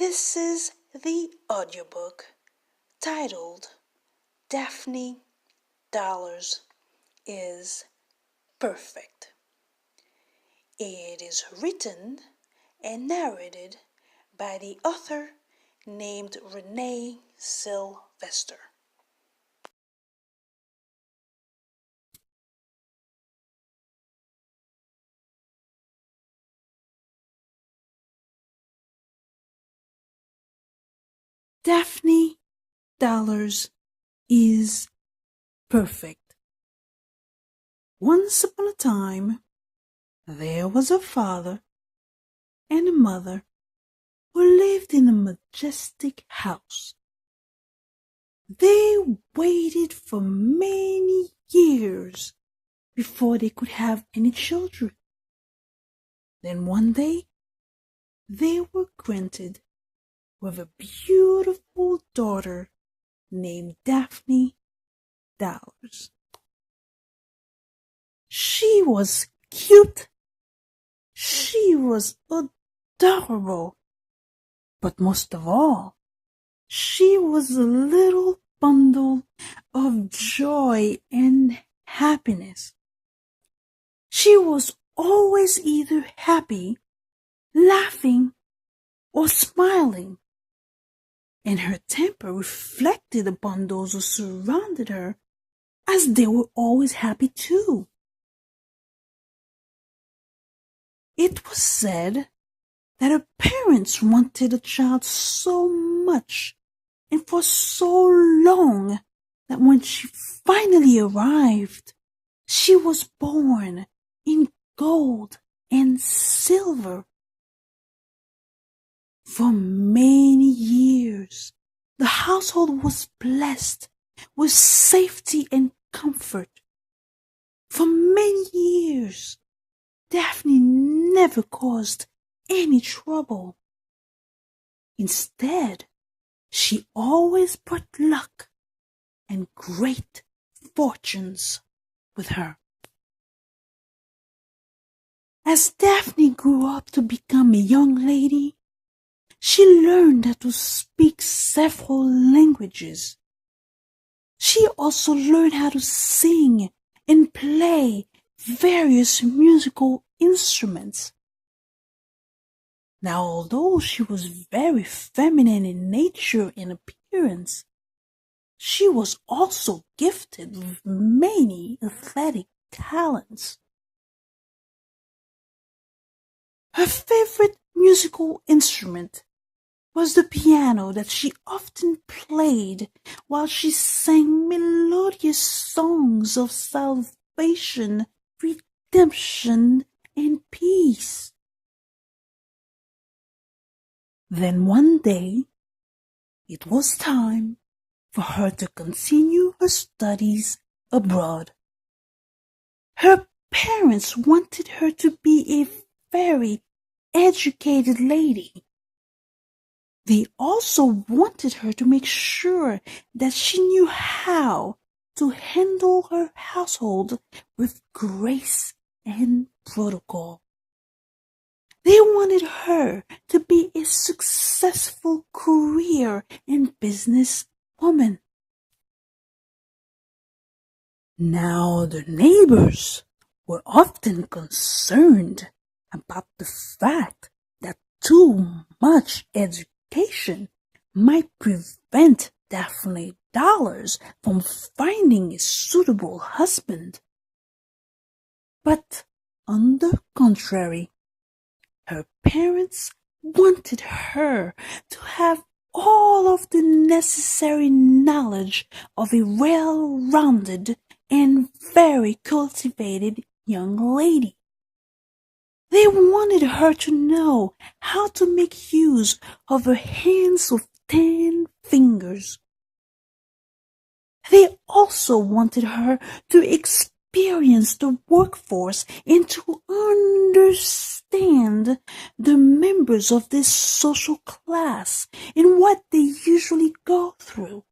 This is the audiobook titled Daphney Dollars is Perfect. It is written and narrated by the author named Rene Sylvestre. Daphney Dollars is perfect. Once upon a time, there was a father and a mother who lived in a majestic house. They waited for many years before they could have any children. Then one day, they were granted with a beautiful daughter named Daphney Dollars. She was cute. She was adorable. But most of all, she was a little bundle of joy and happiness. She was always either happy, laughing, or smiling, and her temper reflected upon those who surrounded her, as they were always happy too. It was said that her parents wanted a child so much and for so long that when she finally arrived, she was born in gold and silver. For many years, the household was blessed with safety and comfort. For many years, Daphney never caused any trouble. Instead, she always brought luck and great fortunes with her. As Daphney grew up to become a young lady, she learned how to speak several languages. She also learned how to sing and play various musical instruments. Now, although she was very feminine in nature and appearance, she was also gifted with many athletic talents. Her favorite musical instrument was the piano that she often played while she sang melodious songs of salvation, redemption, and peace. Then one day, it was time for her to continue her studies abroad. Her parents wanted her to be a very educated lady. They also wanted her to make sure that she knew how to handle her household with grace and protocol. They wanted her to be a successful career and business woman. Now, the neighbors were often concerned about the fact that too much education might prevent Daphney Dollars from finding a suitable husband. But on the contrary, her parents wanted her to have all of the necessary knowledge of a well-rounded and very cultivated young lady. They wanted her to know how to make use of her hands with 10 fingers. They also wanted her to experience the workforce and to understand the members of this social class and what they usually go through.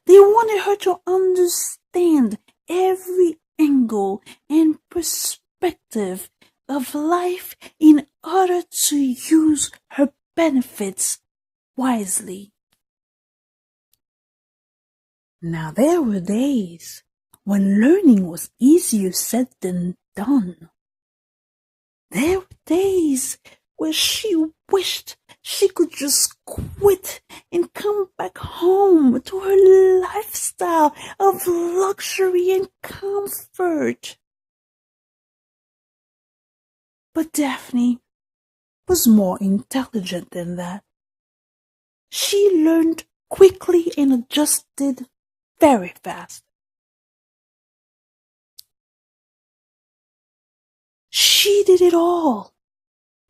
They wanted her to understand every angle and perspective of life in order to use her benefits wisely. Now there were days when learning was easier said than done. There were days where she wished she could just quit and come back home to her lifestyle of luxury and comfort. But Daphney was more intelligent than that. She learned quickly and adjusted very fast. She did it all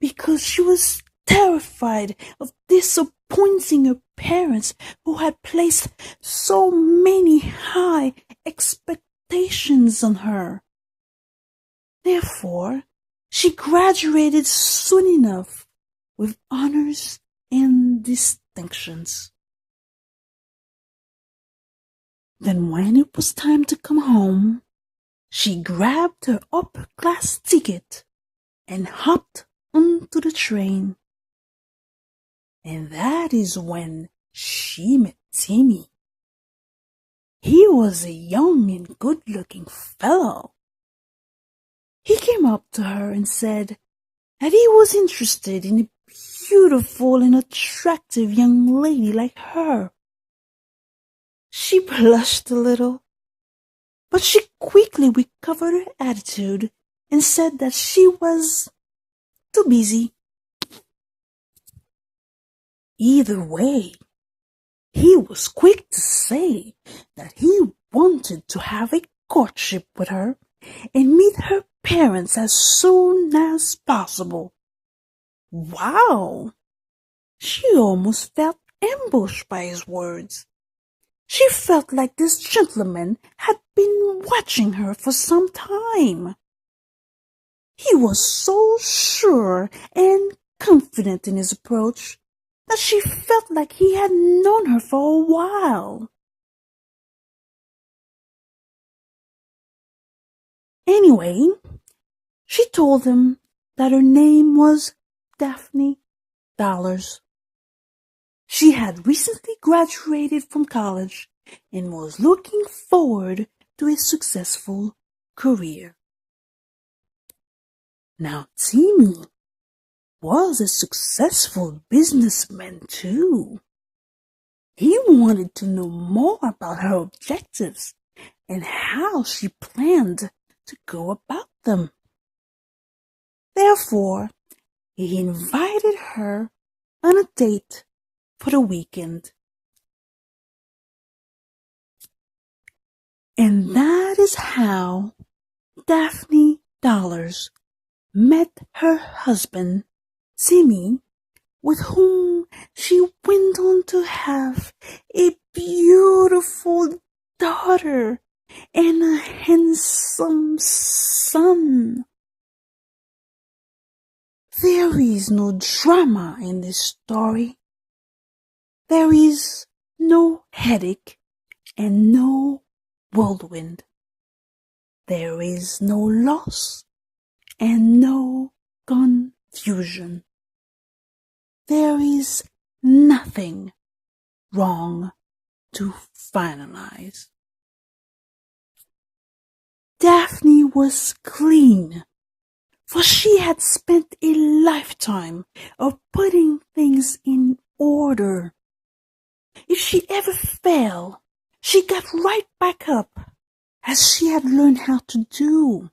because she was terrified of disappointing her parents who had placed so many high expectations on her. Therefore, she graduated soon enough with honors and distinctions. Then when it was time to come home, she grabbed her upper-class ticket and hopped onto the train. And that is when she met Timmy. He was a young and good-looking fellow. He came up to her and said that he was interested in a beautiful and attractive young lady like her. She blushed a little, but she quickly recovered her attitude and said that she was too busy. Either way, he was quick to say that he wanted to have a courtship with her and meet her parents as soon as possible. Wow! She almost felt ambushed by his words. She felt like this gentleman had been watching her for some time. He was so sure and confident in his approach that she felt like he had known her for a while. Anyway, she told him that her name was Daphney Dollars. She had recently graduated from college and was looking forward to a successful career. Now, Timmy was a successful businessman too. He wanted to know more about her objectives and how she planned to go about them. Therefore, he invited her on a date for the weekend. And that is how Daphney Dollars met her husband, Timmy, with whom she went on to have a beautiful daughter and a handsome son. There is no drama in this story. There is no headache and no whirlwind. There is no loss and no confusion. There is nothing wrong to finalize. Daphney was clean, for she had spent a lifetime of putting things in order. If she ever fell, she got right back up, as she had learned how to do.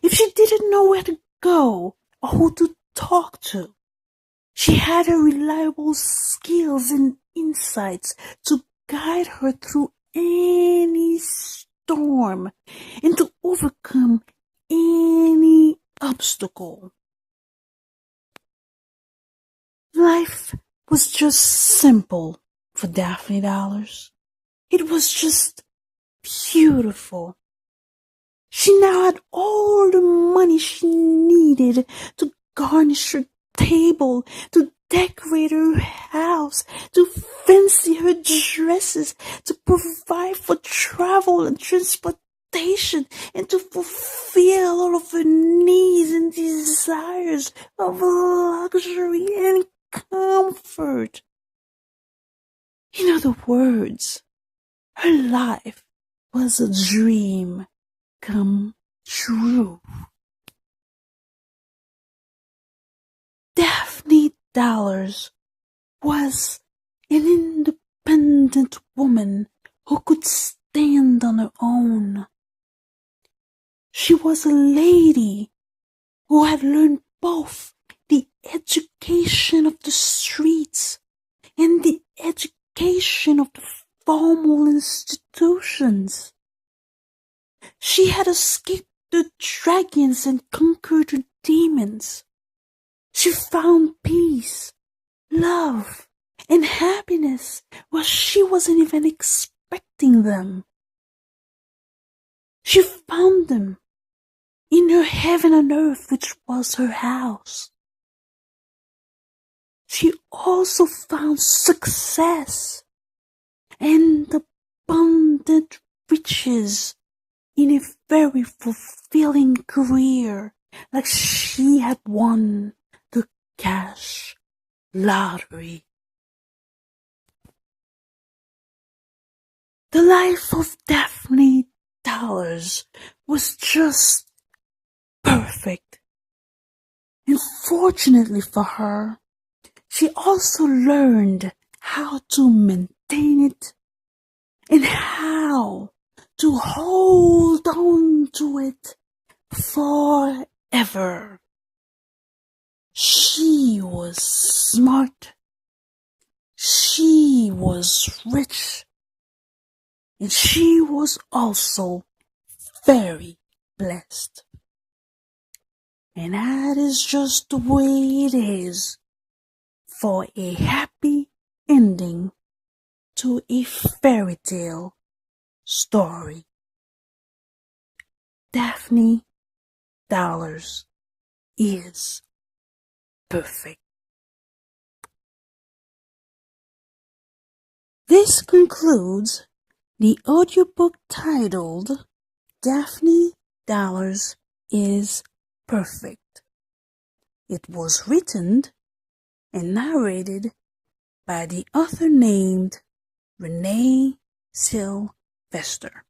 If she didn't know where to go or who to talk to, she had her reliable skills and insights to guide her through any storm and to overcome any obstacle. Life was just simple for Daphney Dollars. It was just beautiful. She now had all the money she needed to garnish her table, to decorate her house, to fancy her dresses, to provide for travel and transportation, and to fulfill all of her needs and desires of luxury and comfort. In other words, her life was a dream come true. Daphney Dollars was an independent woman who could stand on her own. She was a lady who had learned both the education of the streets and the education of the formal institutions. She had escaped the dragons and conquered the demons. She found peace, love, and happiness where she wasn't even expecting them. She found them in her heaven on earth, which was her house. She also found success and abundant riches in a very fulfilling career, like she had won the cash lottery. The life of Daphney Dollars was just perfect. And fortunately for her, she also learned how to maintain it and how to hold on to it forever. She was smart, she was rich, and she was also very blessed. And that is just the way it is for a happy ending to a fairy tale story. Daphney Dollars is perfect. This concludes the audiobook titled Daphney Dollars is Perfect. It was written and narrated by the author named Rene Sylvestre.